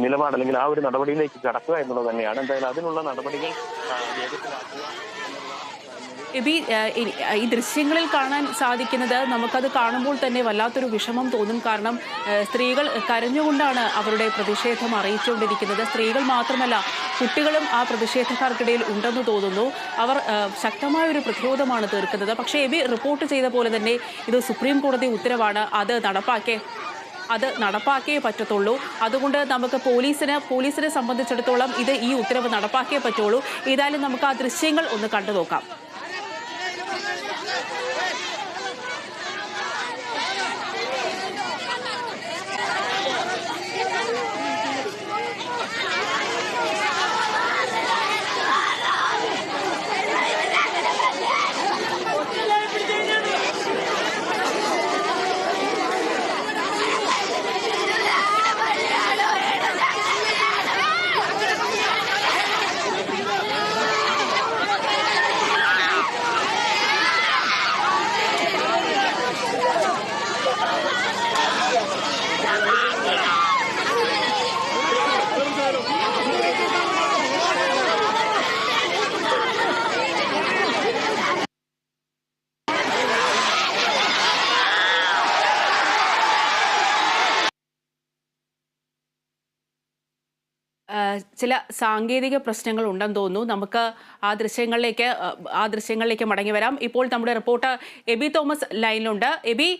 നിലപാട് അല്ലെങ്കിൽ ആ ഒരു നടപടിയിലേക്ക് കടക്കുക എന്നുള്ളത് തന്നെയാണ്. എന്തായാലും അതിനുള്ള നടപടികൾ വേഗത്തിലാക്കുക. എബി, ഈ ദൃശ്യങ്ങളിൽ കാണാൻ സാധിക്കുന്നത് നമുക്കത് കാണുമ്പോൾ തന്നെ വല്ലാത്തൊരു വിഷമം തോന്നും. കാരണം സ്ത്രീകൾ കരഞ്ഞുകൊണ്ടാണ് അവരുടെ പ്രതിഷേധം അറിയിച്ചുകൊണ്ടിരിക്കുന്നത്. സ്ത്രീകൾ മാത്രമല്ല, കുട്ടികളും ആ പ്രതിഷേധക്കാർക്കിടയിൽ ഉണ്ടെന്ന് തോന്നുന്നു. അവർ ശക്തമായ ഒരു പ്രതിരോധമാണ് തീർക്കുന്നത്. പക്ഷേ എബി റിപ്പോർട്ട് ചെയ്ത പോലെ തന്നെ ഇത് സുപ്രീം കോടതി ഉത്തരവാണ്. അത് നടപ്പാക്കിയേ പറ്റത്തുള്ളൂ. അതുകൊണ്ട് നമുക്ക് പോലീസിനെ സംബന്ധിച്ചിടത്തോളം ഈ ഉത്തരവ് നടപ്പാക്കിയേ പറ്റുള്ളൂ. ഏതായാലും നമുക്ക് ആ ദൃശ്യങ്ങൾ ഒന്ന് കണ്ടു നോക്കാം. ചില സാങ്കേതിക പ്രശ്നങ്ങൾ ഉണ്ടെന്ന് തോന്നുന്നു. നമുക്ക് ആ ദൃശ്യങ്ങളിലേക്ക് മടങ്ങി വരാം. ഇപ്പോൾ നമ്മുടെ റിപ്പോർട്ടർ എബി തോമസ് ലൈനിലുണ്ട്. എബി,